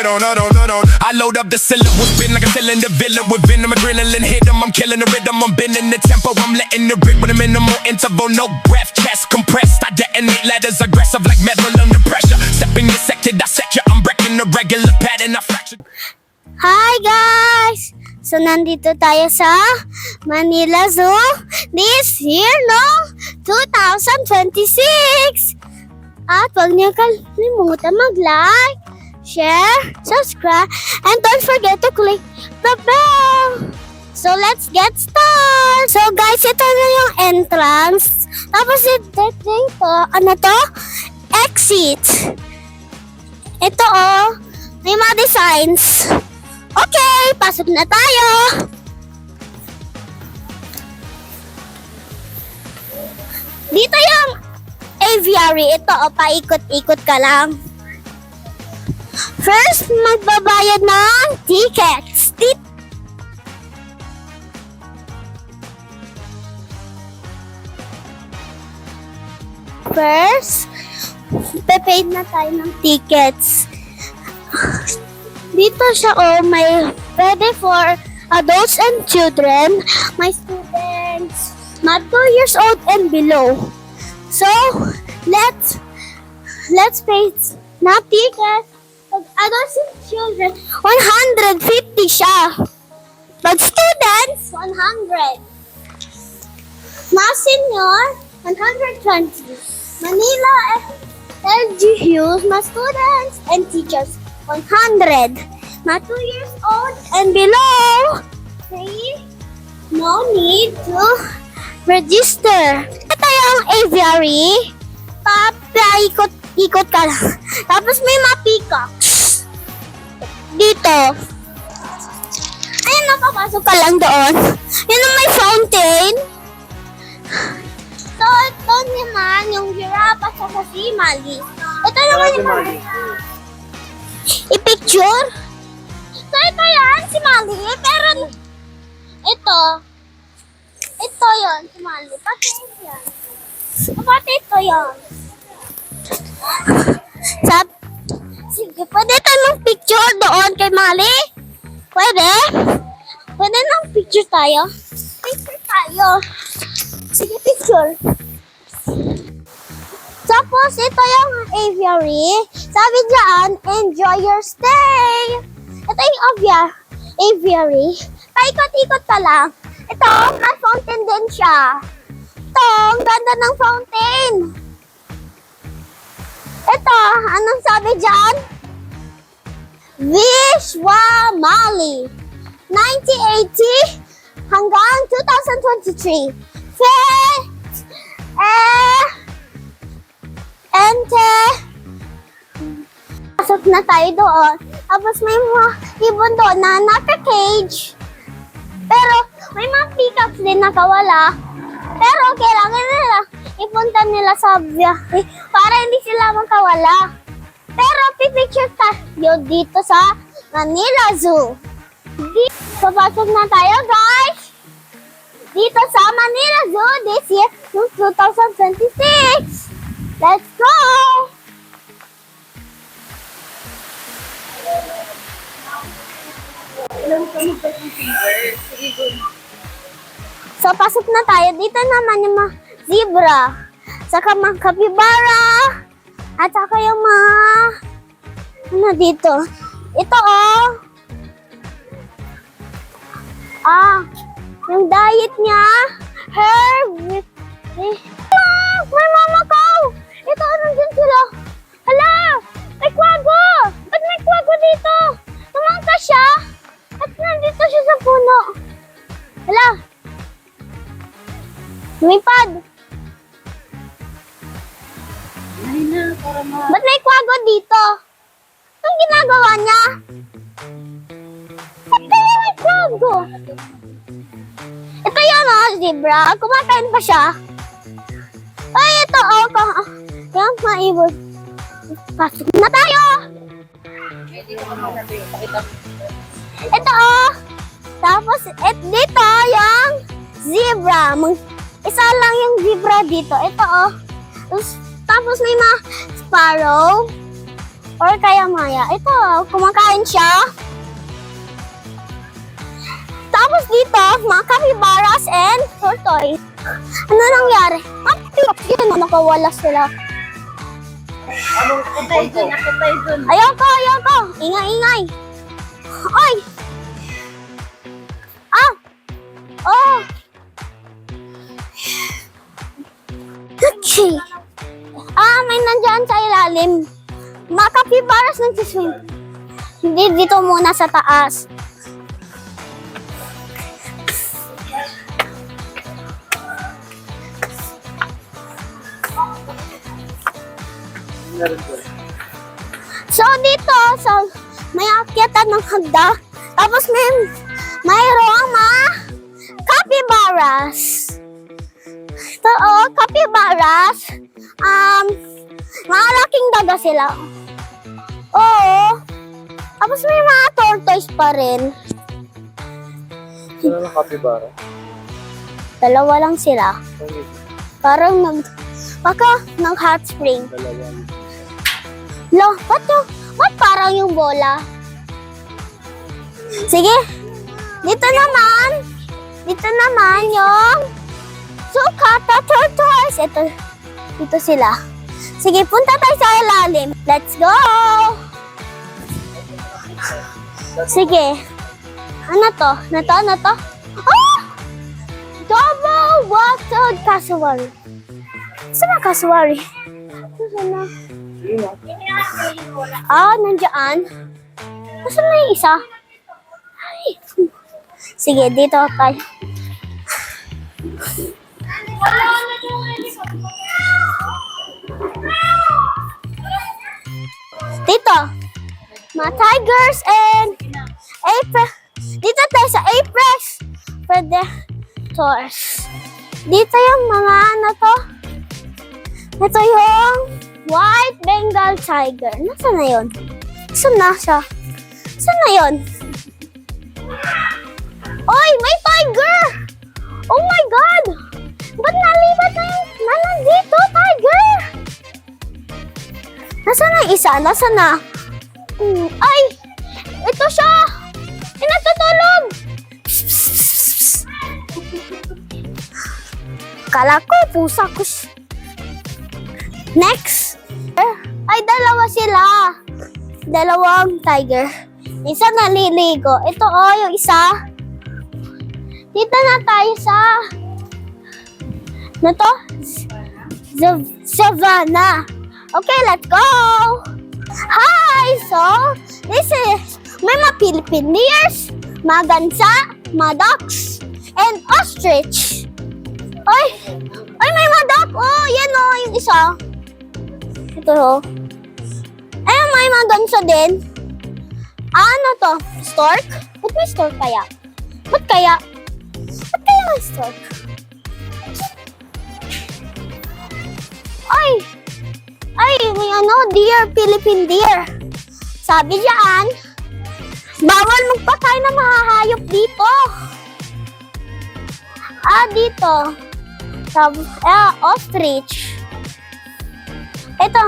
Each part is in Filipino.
I load up the syllable, spin like a cylinder, villain with venom, adrenaline, hit 'em, I'm killing the rhythm, I'm bending the tempo, I'm letting it rip with a minimal interval, no breath, chest compressed, I detonate letters, aggressive like metal under pressure, stepping your sector, dissect you, I'm breaking the regular pattern, I fracture. Hi guys! So nandito tayo sa Manila Zoo this year, no? 2026! At huwag niyo kalimutan mag-like, share, subscribe, and don't forget to click the bell! So let's get started! So guys, ito na yung entrance. Tapos ito, ano to? Exit! Ito may mga designs. Okay, pasok na tayo. Dito yung aviary. Ito, paikot-ikot ka lang. First, magbabayad ng tickets. First, prepaid na tayo ng tickets. Dito siya may pwede for adults and children, my students, not 2 years old and below. So, let's pay na ticket. Pag adults and children, 150 siya. Pag students, 100. Mga senior, 120. Manila LGUs, mga students and teachers, 100. Mga 2 years old and below, free, no need to register. Ito yung aviary, papaikot-ikot ka lang. Tapos may mga peacocks dito. Ayan, napapasok ka lang doon. Yan ang may fountain. So, ito naman yung giraffe at saka si Mali. Ito naman yung i-picture. So, ito yan, si Mali. Pero, ito yon si Mali. Pati yan. Pati ito yan. Sige, pwede tayo mag-picture doon kay Mali? Pwede? Pwede nang picture tayo? Picture tayo. Sige, picture. Tapos, ito yung aviary. Sabi dyan, enjoy your stay. Ito yung aviary. Paikot-ikot ka lang. Ito, may fountain din siya. Ito, ang ganda ng fountain. Ito, anong sabi dyan? Vishwa Mali, 1980 hanggang 2023. Pasok na tayo doon. Tapos may mga ibon doon na naka-cage. Pero may mga peacocks din nakawala. Pero kailangan nila ipunta nila sa biyahe para hindi sila makawala. Pero pipicture tayo dito sa Manila Zoo. Papasok na tayo, guys! Dito sa Manila Zoo this year, 2026. Let's go! So, pasok na tayo. Dito naman yung mga zebra, saka mga capybara, at saka yung mga, dito. Ito, yung diet niya, herb, may mama ko! Ito, nandun sila. Hala! May kwago! Ba't may kwago dito? Tumangka siya. At nandito siya sa puno. Hala! Lumipad! Ba't may kwago dito? Anong ginagawa niya? Ba't kaya may kwago? Ito yun, zebra. Kumakain pa siya. Ay, ito, yung maibot. Pasok na tayo! Ito, tapos, dito, yung zebra. Isa lang yung zebra dito. Ito, tapos may mga sparrow. Or kaya Maya. Ito, kumakain siya. Tapos dito, mga capybaras and tortoise. Ano nangyari? Yun, nakawala sila. Ayoko. Ingay. Ay! Ah! Oh! Tuchi! May nandyan sa ilalim. Mga capybaras nagsiswim. Hindi, dito muna sa taas. So dito, may akyatan ng hagda. Tapos mayroong mga capybaras. Ito, capybaras. Malaking daga sila. Oo. Tapos may mga tortoise pa rin. Sino ng capybara? Dalawa lang sila. Parang baka hot spring. Dalawa. Lo, ba't parang yung bola? Sige. Dito naman yung sukata tortoise. Dito sila. Sige, punta tayo sa ilalim. Let's go! Sige. Ano to? Oh! Double watered cassowary. Saan ang cassowary? Saan na? Nandiyan. Nasaan na yung isa? Ay. Sige, dito tayo. Dito. Mga tigers and dito tayo sa apex predators. Dito yung mga to. Ito yung white Bengal tiger. Nasaan na yun? Saan na siya? Saan na yun? Oy, may tiger! Oh my God! Ba't nalibat na nandito, tiger? Nasaan na isa? Nasaan na? Ay! Ito siya! Natutulog! Kala ko, pusa ko. Next! Ay, dalawa sila. Dalawang tiger. Isa naliligo. Ito yung isa. Dito na tayo sa Savannah. Okay, let's go! Hi! So, this is may mga Philippine deers, mga gansa, mga ducks, and ostrich. Ay, may mga duck. Oh, yan yung isa. Ito Ayun, may mga gansa din. Ano to? Stork? Ba't may stork kaya? Ba't kaya may stork? Ay, may deer, Philippine deer. Sabi diyan, bawal magpatay ng mahahayop dito. Dito. Ostrich. Ito.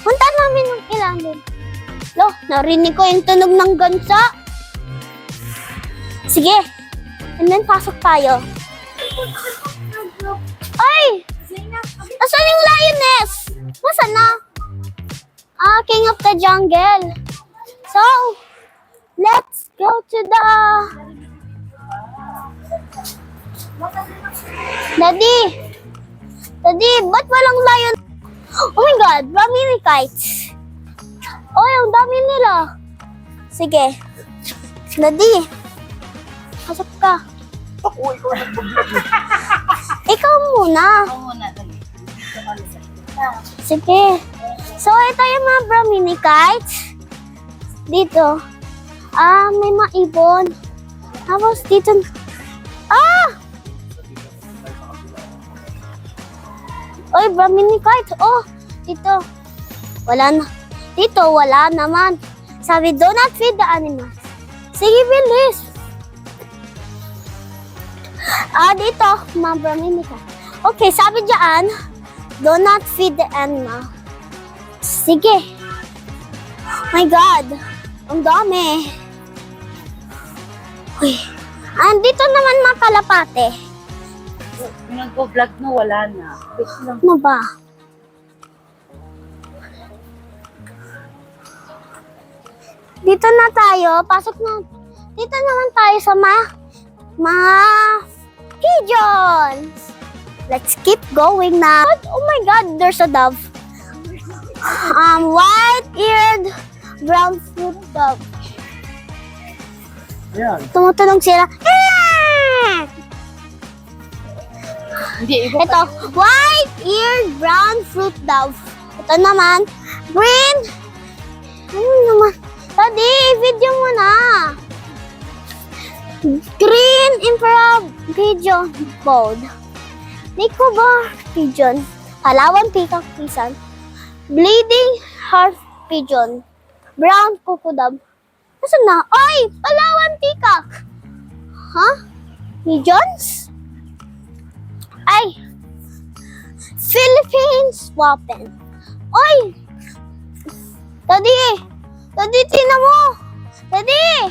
Punta namin ng ilalim. Lo, narinig ko yung tunog ng gansa. Sige. And then, pasok tayo. Ay! Nasaan yung lioness? Nasaan na? King of the jungle. So, let's go to the... Daddy, ba't walang lion? Oh my God, many kites. Oh, yung dami nila. Sige. Daddy, pasok ka. Ako, ikaw nag-vlog. Ikaw muna. Sige. So, ito yung mga Brahmini kites. Dito. May mga ibon. Tapos dito. Oy, Brahmini kites. Oh, dito. Wala na. Dito, wala naman. Sabi, do not feed the animals. Sige, bilis. Dito, mga Brahmini kites. Okay, sabi dyan, do not feed the animal. Sige. My God! Ang dami. Uy. Andito naman mga kalapate. Yung nagpo-vlog no, wala na. Wait lang. Ano ba? Dito na tayo. Pasok na. Dito naman tayo sa mga pigeons. Let's keep going now. Oh my God, there's a dove. White-eared brown fruit dove. Ayan. Tumutunog sila. Hindi, iba pa. Ito, white-eared brown fruit dove. Ito naman, green. Ano naman? Daddy, video mo na. Green emperor pigeon bold. Nicobar pigeon. Palawan peacock pisan. Bleeding heart pigeon. Brown cuckoo dove. Nasaan na? Ay! Palawan peacock! Huh? Pigeons? Ay! Philippines wapen. Oy! Daddy! Daddy, tina mo! Daddy!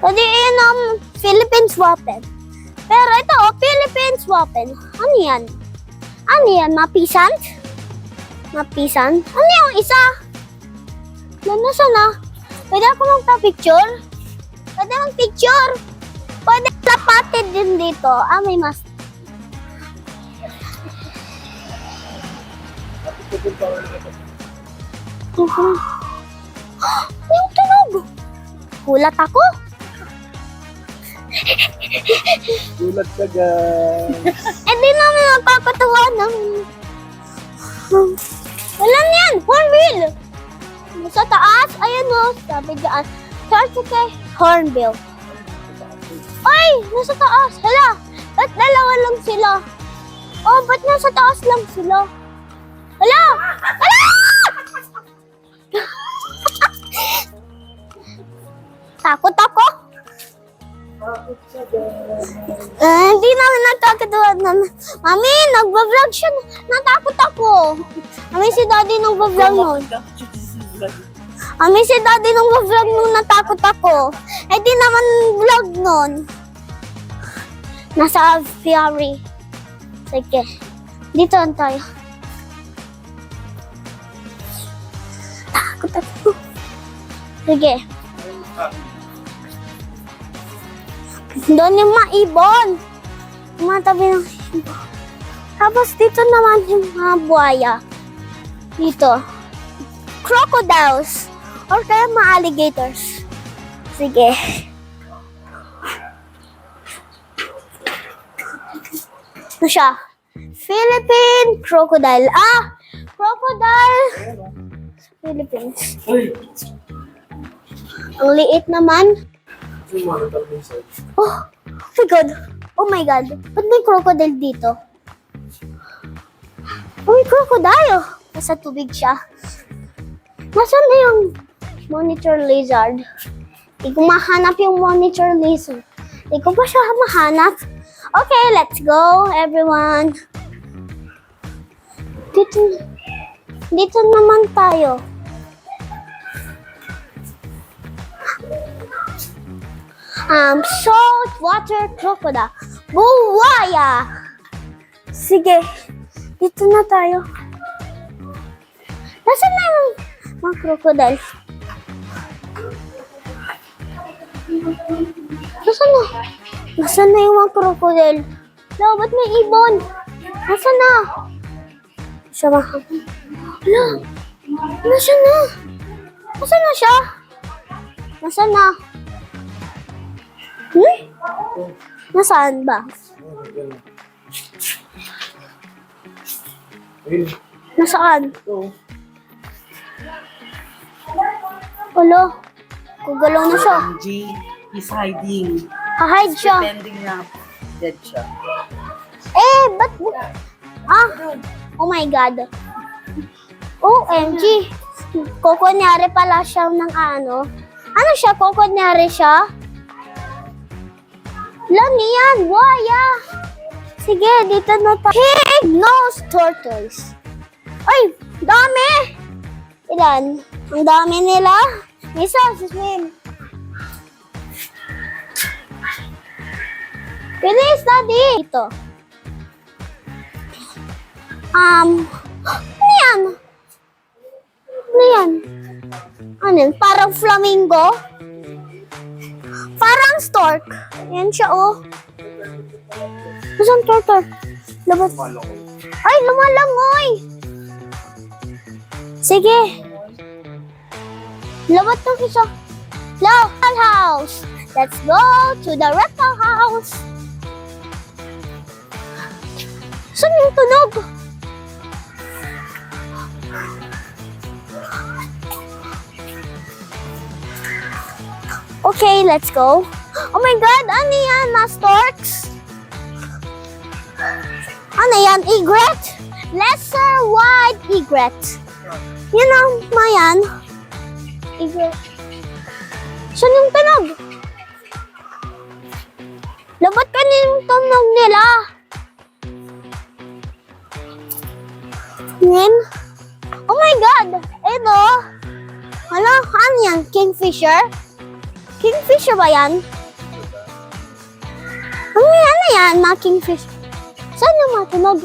Daddy, yun ang Philippines wapen. Pero ito, Philippines wapen. Ano yan? Ano yan? Mapisant? Mapisant? Ano yung isa? Nasaan na? Pwede ako magpa-picture? Pwede mag-picture? Pwede lapatid din dito. May mas. Yung tunog. Kulat ako. Gulat ka, guys. Di namin mapapatawanan. Wala na yan. Hornbill. Sa taas. Ayan o. Sabi dyan. Charge kay Hornbill. Ay! Nasa taas. Hala. Ba't dalawa lang sila? Oh, ba't nasa taas lang sila? Hala! Hala! Takot ako. Hindi namin nagkakatuwa na. Mami, nagbablog siya. Natakot ako. Mami, si daddy nagbablog nun. Mami, si daddy nagbablog nun. Natakot ako. Di naman vlog nun. Nasa Fury. Sige. Dito lang tayo. Takot ako. Sige. Doon yung mga ibon. Mga tabi ng ibon. Tapos dito naman yung mga buhaya. Dito. Crocodiles. Or kaya mga alligators. Sige. Ito siya. Philippine crocodile. Crocodile. Philippines. Ang liit naman. Oh my God. Oh my God. Ba't may crocodile dito? Oh, may crocodile. Nasa tubig siya. Nasaan na yung monitor lizard? Hindi ko mahanap yung monitor lizard. Hindi ko pa siya mahanap. Okay, let's go, everyone. Dito naman tayo. Saltwater crocodile. Buwaya! Sige, dito na tayo. Nasaan na yung mga crocodile? Nasaan na? Nasaan na yung mga crocodile? Hala, ba't may ibon? Nasaan na? Siya mahapon. Hala, nasaan na? Nasaan na siya? Nasaan na? Nasaan ba? Nasaan? Alo, gugalaw na siya. G is hiding. Hahide siya. Pretending na dead siya. Ba't? Oh my God. OMG. Kukunyari pala siya ng ano. Ano siya? Kukunyari siya? Lani yan, buhaya. Sige, dito na tayo. Pig nose tortoise. Ay, dami. Ilan? Ang dami nila. May isa, si swim. Bilis, Daddy! Ito. Ano yan? Ano yan? Ano yan? Parang flamingo? Parang stork. Yan siya, oh. Saan turtle? Labas. Ay, lumalangoy! Sige. Labat ng isa. Local house. Let's go to the reptile house. Saan yung tunog? Okay, let's go. Oh my God, ano yan? Storks? Ano yan? Egret? Lesser white egret. Yan ang mayan. Egret. Saan yung tunog? Labat ka na yung tunog nila. Yan. Oh my God! Ito. Ano yan? Kingfisher? Kingfisher ba yan? Ano yan? Mga kingfisher. Saan yung matunog?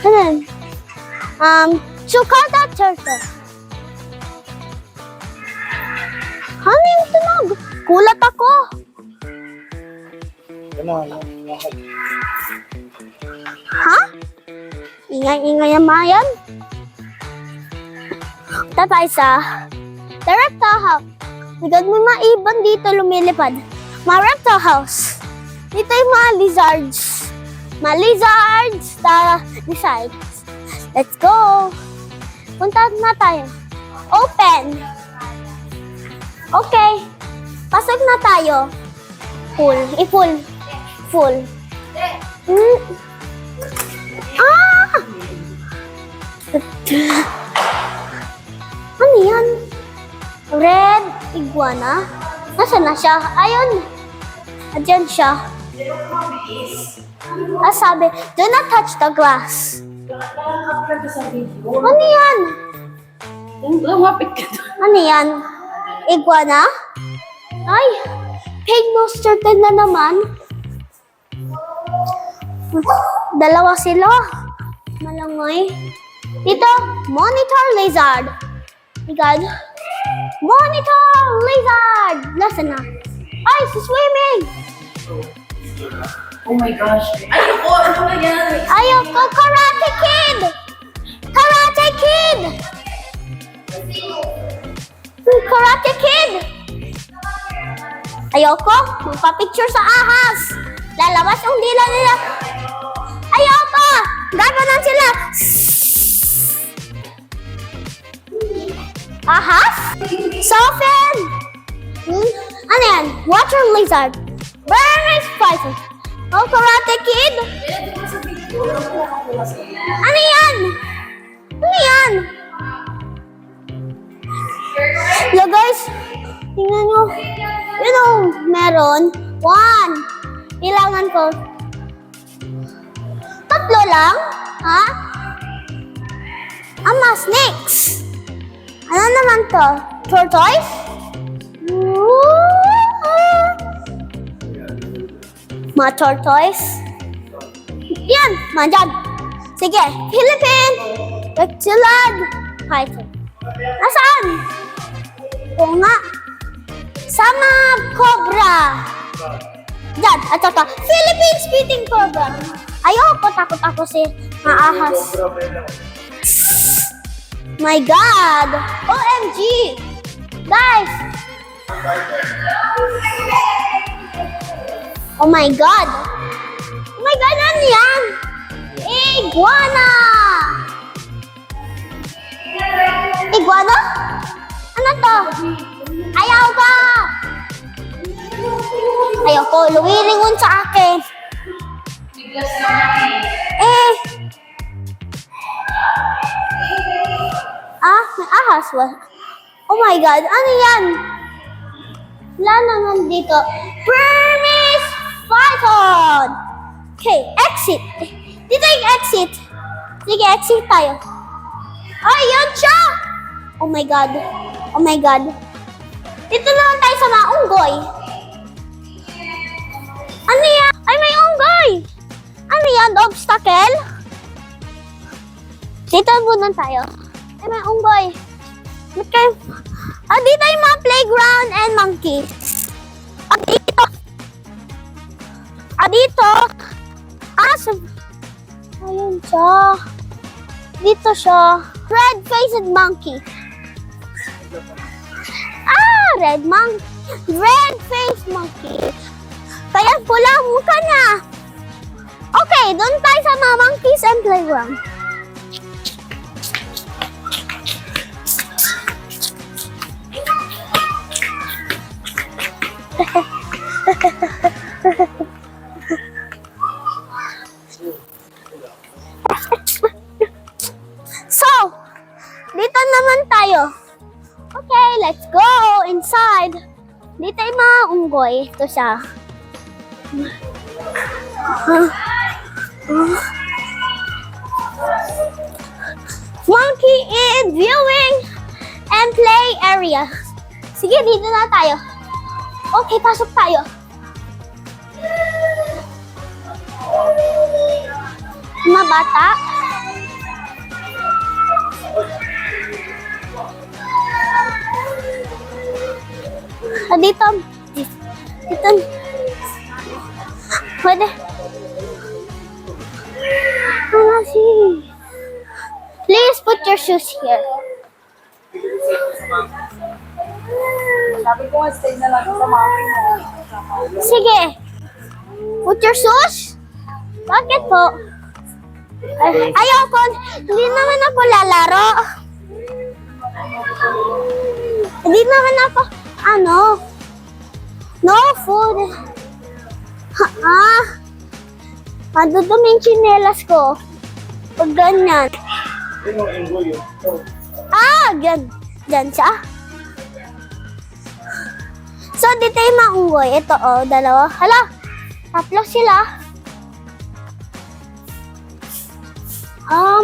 Ano yan? Chukata turtle. Ano yung tunog? Kulat ako. Ha? Ingay-ingay ang mayan. Tatay sa the reptile house. Bigad mo mga ibon dito lumilipad. Mga reptile house. Dito yung mga lizards. Mga lizards. Lizards. Let's go. Punta na tayo. Open. Okay. Pasok na tayo. Full. I-full. Full. Ah! Ano yan? Red iguana? Nasaan na siya? Ayun. Diyan siya. Sabi, do not touch the glass. Ano yan? Lumapit ka doon. Ano yan? Iguana? Ay, pig nose turtle na naman. Dalawa sila. Malangoy. Dito, monitor lizard. Lizard. Monitor lizard. Nasaan na? Ay, si swimming. Oh my gosh. Ayoko! Ano ba yan? Ayoko, Karate Kid. Karate Kid. Karate Kid. Ayoko, magpa-picture sa ahas. Lalabas yung dila nila. Ayoko! Gaganon sila. Ahas? Soften! Ano yan? Water lizard. Burmese python. Oh, Karate Kid? Ano yan? Ano yan? Hello guys, tingnan nyo. You know, meron. 1. Kailangan ko. 3 lang? Ha? Snakes. Ano naman to? Tortoise? Mga tortoise? Yan, mandyan. Sige, Philippine Reptilid Python. Nasaan? Oo nga. Sama cobra. Diyan, at saka Philippine Spitting Cobra. Ayoko, takot ako si maahas. My God! OMG! Guys! Oh my God! Oh my God, ano yan? Iguana! Iguana? Ano to? Ayaw ka! Ayoko, luwilingon sa akin. May ahas. Oh my God, ano yan? Wala naman dito. Burmese python! Okay, exit. Dito yung exit. Sige, exit tayo. Ay, yan siya! Oh my God. Oh my God. Dito naman tayo sa mga unggoy. Ano yan? Ay, may unggoy! Ano yan? Obstacle? Dito muna tayo. Ay, may unggoy. Ba't kayo? Ah, dito yung mga playground and monkeys. Ah, dito. Ah, dito. Ah, ayun siya. Dito siya. Red-faced monkey. Ah, red-faced monkey. Kaya pula ang mukha niya. Okay, doon tayo sa mga monkeys and playground. So, dito naman tayo. Okay, let's go inside. Dito yung mga unggoy. Ito siya. Monkey in viewing and play area. Sige, dito na tayo. Okay, pasok tayo. Mga bata. Ah, dito. Dito. Pwede. Please put your shoes here. Sabi ko nga, stay na lang sa mami mo. Sige. Put your shoes? Bakit po? Ayoko. Hindi naman ako lalaro. Hindi naman ako, no food. Madudumi yung tsinelas ko. Pag ganyan. Yung unggoy yun. Dyan siya. So, dito yung mga unggoy. Ito, dalawa. Hala, tatlo sila.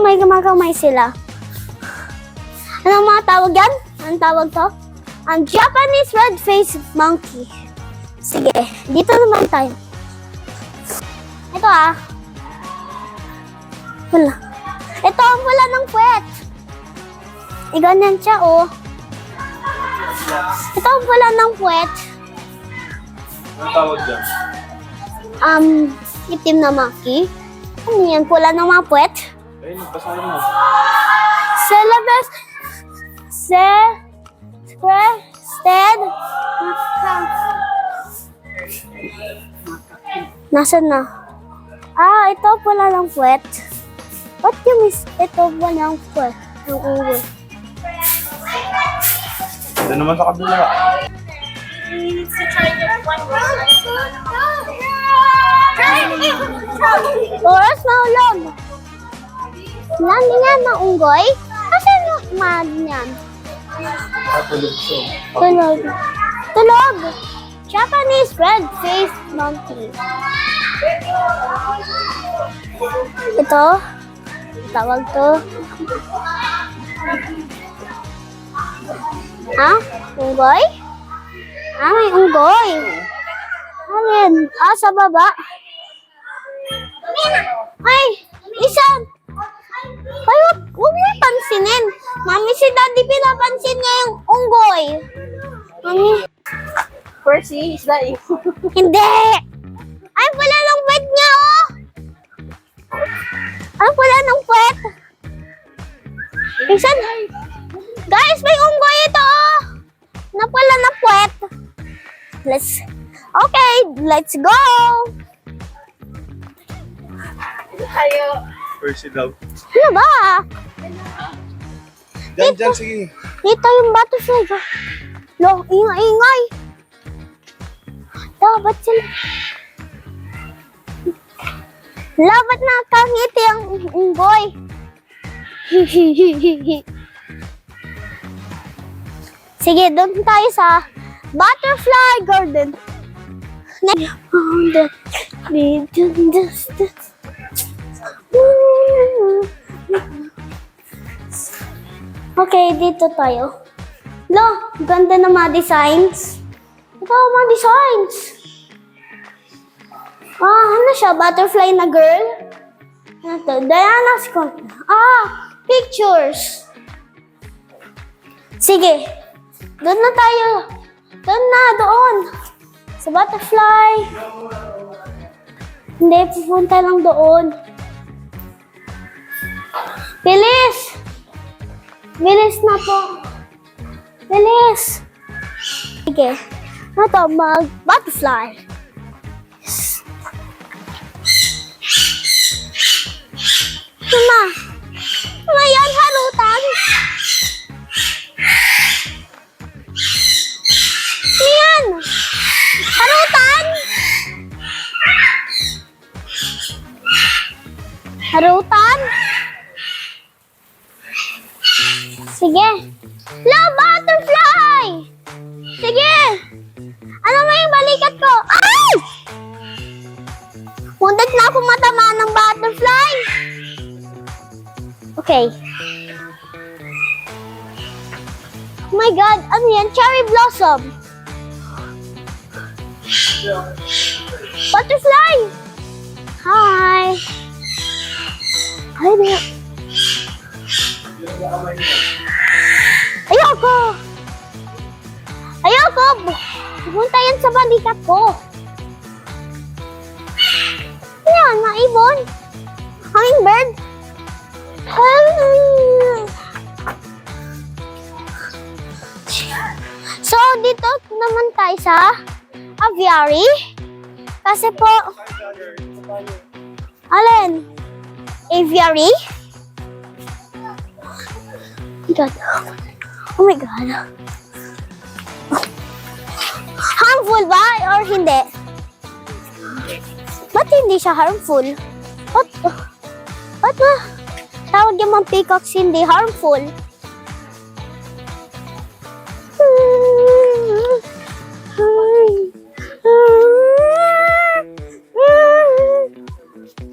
May gumagamay sila. Anong mga tawag yan? Anong tawag to? Japanese red-faced monkey. Sige, dito naman tayo. Ito Wala. Ito ang wala ng puwet. Ganyan siya, Ito ang wala ng puwet. Anong tawag dyan? Itim na monkey. Ano yan? Wala ng mga puwet. Ayun, nagpasahin mo. Syllabus. Crested. Nasaan na? Ito wala ng puwet. What you miss? Ito wala ng puwet. Ang unggoy. Ito naman sa kabila. Oras na ulog. Nani nga na unggoy? Asan yung mag niyan? Katulog siya. Tulog. Japanese red-faced monkey. Ito. Tawag to. Unggoy? May unggoy. Alin? Sa baba. Ay, isa. Ay, huwag mo pansinin. Mami, si Daddy pinapansin niya yung unggoy. Mami. Percy, is that you? Hindi. Ay, wala ng puwet niya, Ay, wala ng puwet. Isan? Guys, may unggoy ito, Napala na puwet. Let's go. Tayo. Percy daw. Ano ba? Dyan, sige. Dito yung butterfly. Lo, ingay. Dapat sila. Labat na kangiti ang unggoy. Sige, doon tayo sa butterfly garden. Okay, dito tayo. Lo, ganda ng mga designs. Ito, mga designs. Ano siya? Butterfly na girl? Ano to? Diana's Con. Pictures. Sige. Doon na tayo. Doon. Sa butterfly. Hindi, pupunta lang doon. Bilis! Bilis na po. Bilis! Sige. Ano to? Mag-butterfly. Ano yan? Harutan? Ano yan? Harutan? Harutan? Sige. La, butterfly! Sige! Ano nga yung balikat ko? Ay! Muntik na ako matamaan ng butterfly. Okay. Oh my God, ano yan? Cherry blossom. Butterfly! Hi! Hi there. Ayoko! Ayoko! Pupunta yan sa balikat ko. Yan, maibon. Hummingbird. So, dito naman tayo sa aviary. Kasi po, alin? Aviary? God. Oh my God. Harmful ba or hindi? Ba't hindi siya harmful? Ba't na? Tawag yung mga peacocks hindi harmful.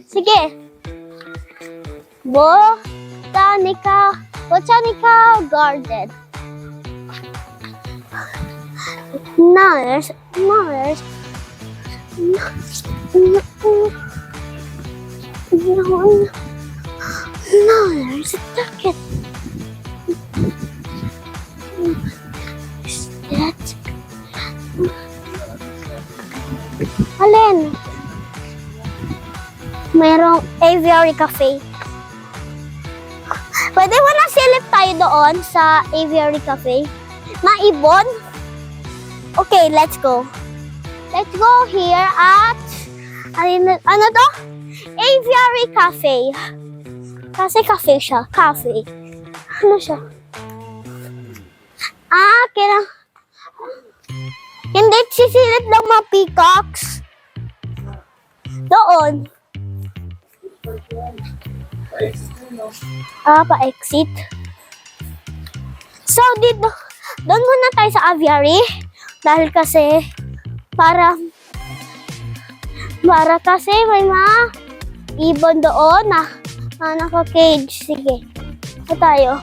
Sige. Botanical garden. Nice. There's a ducket. Is that? Alin? Mayroong aviary cafe. Pwede mo na silip tayo doon sa aviary cafe. Maibon? Okay, let's go. Let's go here at ano to? Aviary cafe. Kasi cafe siya. Cafe. Ano siya? Hindi sisilip ng mga peacocks. Doon. Pa-exit. So, doon muna tayo sa aviary. Dahil kasi, para kasi may mga ibon doon na naka-cage. Sige. Ito tayo.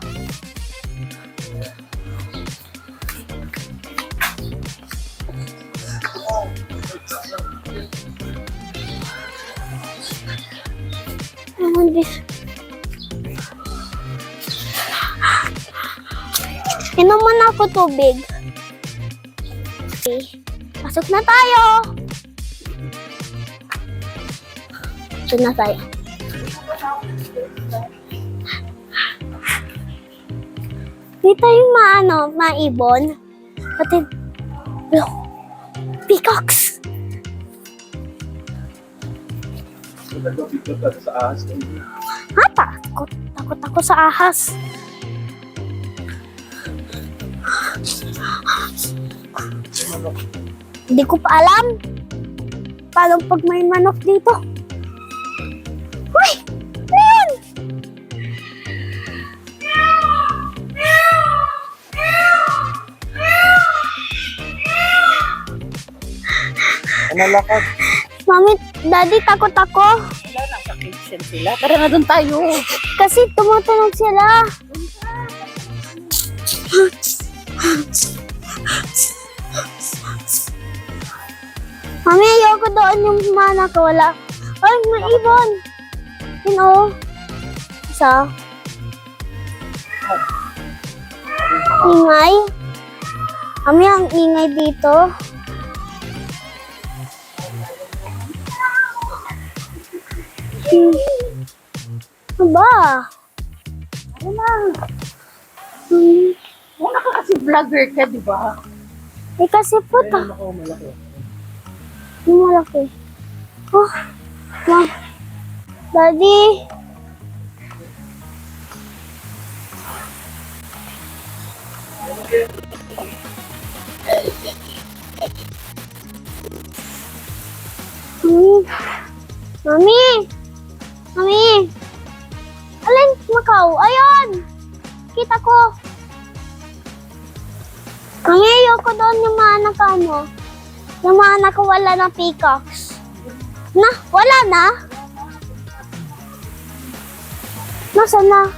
Inom muna ako tubig. Okay. Pasok na tayo. Pasok na tayo. Dito yung maibon. Pati, peacocks. Takot ako sa ahas. Hindi ko pa alam. Paano pag may manok dito? Uy! Ano yun? Nalakad. Mami, Daddy, takot ako. Wala, nasa kitchen sila. Tara na doon tayo. Kasi tumutunog sila. Mami, ayoko doon yung mga nakawala. Ay, may ibon. Yun o. Isa. Ingay. Mami, ang ingay dito. Ano ba? Ano na? Hmm. Muna ka kasi vlogger ka, di ba? Eh kasi po ta. Ako, malaki. Yung malaki. Oh, ma. Daddy. Mami. Mami. Alin, Macau? Ayun. Kita ko. Mami, ayoko doon yung mga nakano. Yung mga nakawala ng peacocks. Na, wala na? Nasaan na?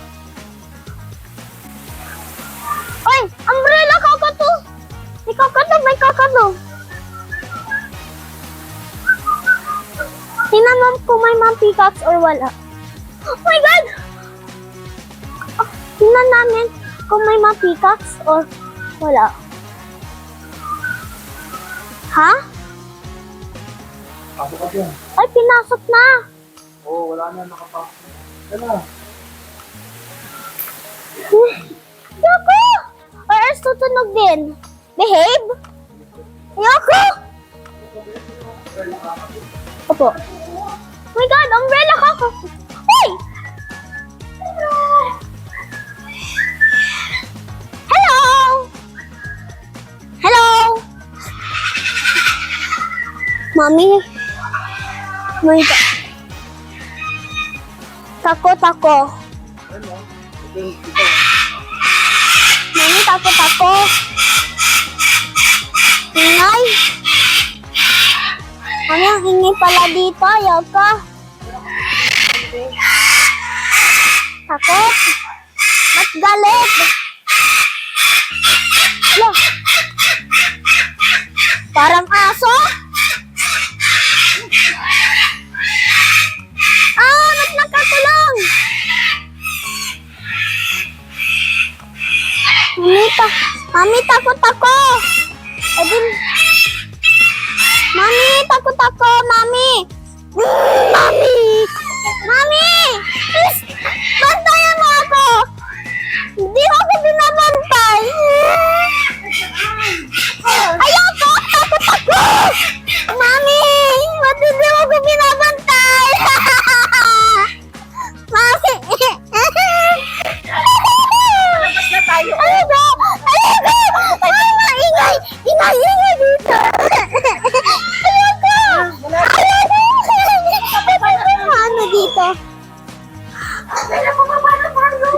Ay, umbrella kakato! May kakato, may kakato. Tingnan mo kung may mga peacocks or wala. Oh my God! Oh, tingnan namin kung may mga peacocks or wala. Ha? Pasok ka dyan. Ay, pinasok na. Oo, wala na, nakapasok. Yan Yoko! Or else tutunog din. Behave? Yoko! Opo. Oh my God, umbrella ka ko. Uy! Hello! Hello! Mami. May tako. Mami, tako. Ingay. Mami, ang ingay pala dito. Ayaw ka. Takot. Mas galit. Lo. Parang aso. Ah, ba't nakakulong? Mami, takot ako. Mami, takot ako, Mami. Mami! Please, bantayan mo ako. Hindi ako binabantay. Ayoko, takot ako. Mami, ba't hindi ako binabantay? Mami. Labas na tayo. Ayoko! Ingay dito! Ayoko! Ano dito?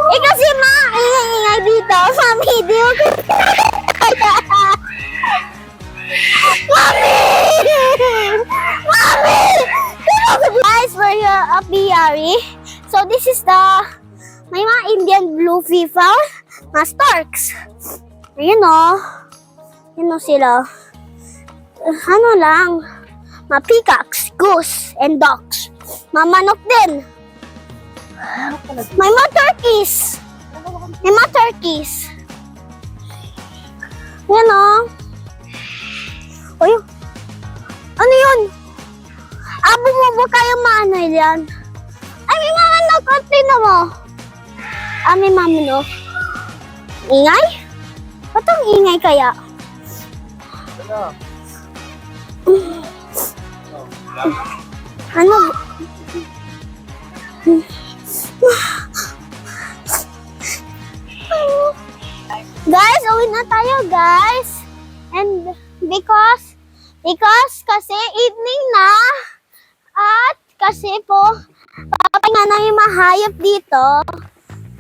Eh kasi ingay dito. Mami, di ako... Mami! Guys, we're here at Biari. So this is the... May mga Indian blue FIFA. Mga storks. Ayun o. Yun o sila. Ano lang. Mga peacocks, goose, and ducks. Mga manok din. May mga turkeys. Yan o. Uy. Ano yun? Bumaba kayo maano yan. Ay, may mga anak. Tingnan mo. May mami no. Ingay? Ba't ang ingay kaya? Ano? Guys, uwi na tayo, guys. And because kasi evening na at kasi po papahinga na yung mahayop dito.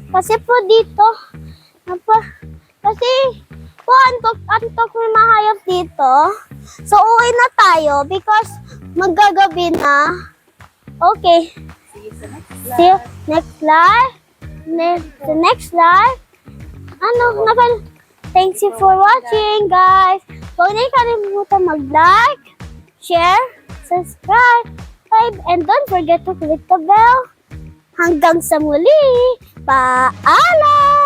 Kasi po dito kasi po antok may mahayop dito. So uwi na tayo because maggagabi na. Okay. See you next live. The next live. Ano, Thanks you for watching, guys. Huwag na kalimutan mag-like, share, subscribe, and don't forget to click the bell. Hanggang sa muli, paalam!